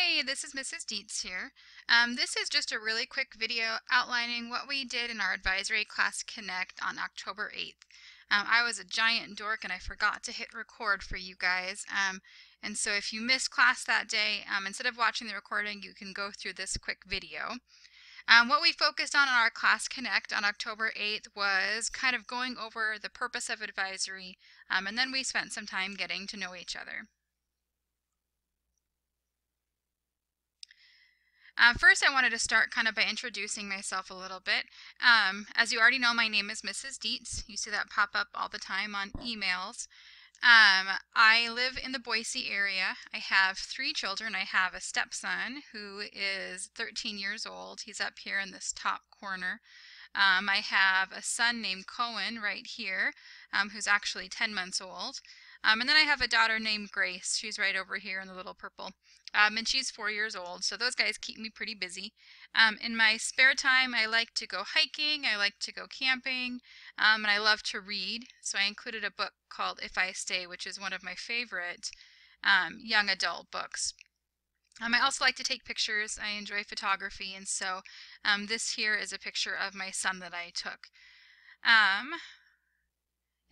Hey, this is Mrs. Dietz here. This is just a really quick video outlining what we did in our Advisory Class Connect on October 8th. I was a giant dork and I forgot to hit record for you guys. And so if you missed class that day, instead of watching the recording, you can go through this quick video. What we focused on in our Class Connect on October 8th was kind of going over the purpose of advisory, and then we spent some time getting to know each other. First, I wanted to start kind of by introducing myself a little bit. As you already know, my name is Mrs. Dietz. You see that pop up all the time on emails. I live in the Boise area. I have 3 children. I have a stepson who is 13 years old. He's up here in this top corner. I have a son named Cohen right here, who's actually 10 months old. And then I have a daughter named Grace. She's right over here in the little purple. And she's 4 years old, so those guys keep me pretty busy. In my spare time, I like to go hiking, I like to go camping, and I love to read. So I included a book called If I Stay, which is one of my favorite young adult books. I also like to take pictures. I enjoy photography, and so this here is a picture of my son that I took.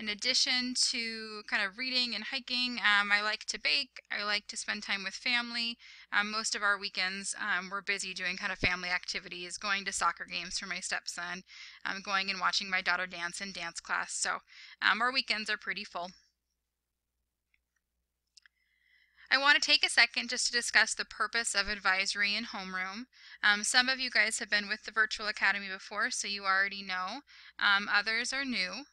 In addition to kind of reading and hiking, I like to bake. I like to spend time with family. Most of our weekends we're busy doing kind of family activities, going to soccer games for my stepson, going and watching my daughter dance in dance class. So our weekends are pretty full. I want to take a second just to discuss the purpose of advisory in homeroom. Some of you guys have been with the Virtual Academy before, so you already know. Others are new.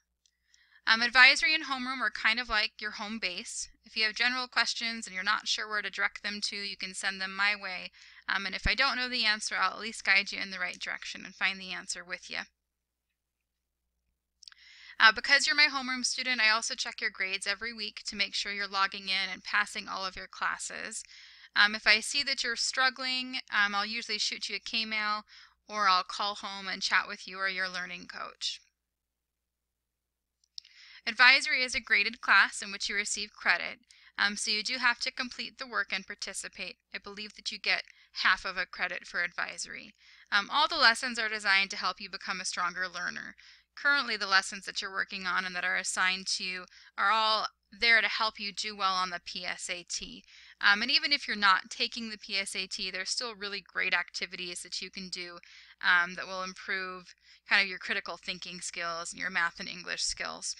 Advisory and homeroom are kind of like your home base. If you have general questions and you're not sure where to direct them to, you can send them my way. And if I don't know the answer, I'll at least guide you in the right direction and find the answer with you. Because you're my homeroom student, I also check your grades every week to make sure you're logging in and passing all of your classes. If I see that you're struggling, I'll usually shoot you a K-mail or I'll call home and chat with you or your learning coach. Advisory is a graded class in which you receive credit, so you do have to complete the work and participate. I believe that you get half of a credit for advisory. All the lessons are designed to help you become a stronger learner. Currently, the lessons that you're working on and that are assigned to you are all there to help you do well on the PSAT. And even if you're not taking the PSAT, there's still really great activities that you can do that will improve kind of your critical thinking skills and your math and English skills.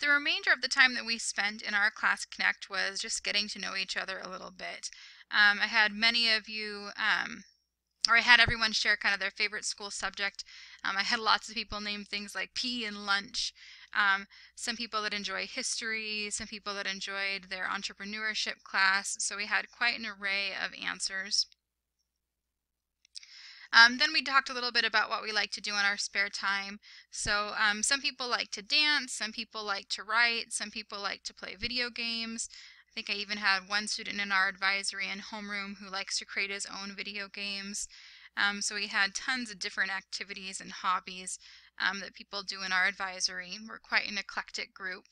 The remainder of the time that we spent in our Class Connect was just getting to know each other a little bit. I had many of you, or I had everyone share kind of their favorite school subject. I had lots of people name things like PE and lunch. Some people that enjoy history, some people that enjoyed their entrepreneurship class. So we had quite an array of answers. Then we talked a little bit about what we like to do in our spare time. So some people like to dance, some people like to write, some people like to play video games. I think I even had one student in our advisory and homeroom who likes to create his own video games. So we had tons of different activities and hobbies that people do in our advisory. We're quite an eclectic group.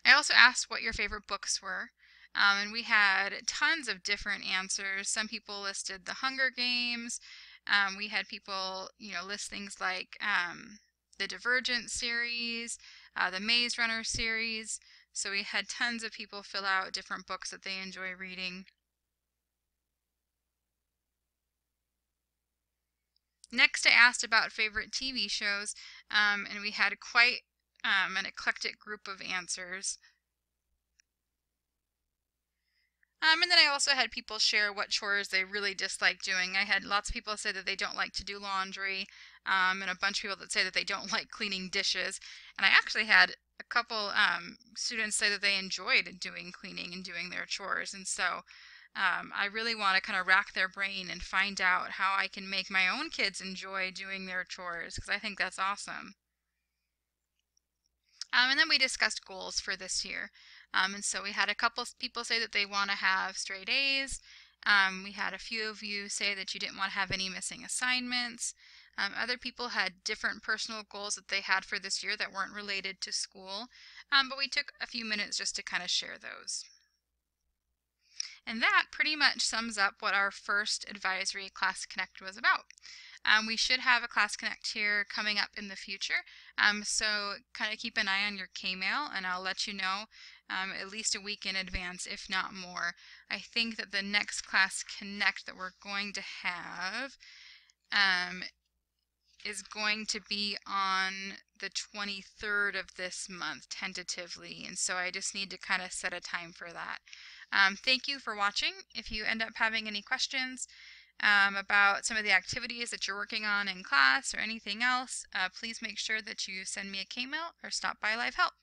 I also asked what your favorite books were. And we had tons of different answers. Some people listed The Hunger Games. We had people, list things like the Divergent series, the Maze Runner series. So we had tons of people fill out different books that they enjoy reading. Next, I asked about favorite TV shows, and we had quite an eclectic group of answers. And then I also had people share what chores they really dislike doing. I had lots of people say that they don't like to do laundry, and a bunch of people that say that they don't like cleaning dishes. And I actually had a couple students say that they enjoyed doing cleaning and doing their chores. And so I really want to kind of rack their brain and find out how I can make my own kids enjoy doing their chores, because I think that's awesome. And then we discussed goals for this year. And so we had a couple people say that they want to have straight A's. We had a few of you say that you didn't want to have any missing assignments. Other people had different personal goals that they had for this year that weren't related to school, but we took a few minutes just to kind of share those. And that pretty much sums up what our first advisory Class Connect was about. We should have a Class Connect here coming up in the future, so kind of keep an eye on your K-mail, and I'll let you know at least a week in advance, if not more. I think that the next Class Connect that we're going to have is going to be on the 23rd of this month, tentatively, and so I just need to kind of set a time for that. Thank you for watching. If you end up having any questions about some of the activities that you're working on in class or anything else, please make sure that you send me a K-mail or stop by Live Help.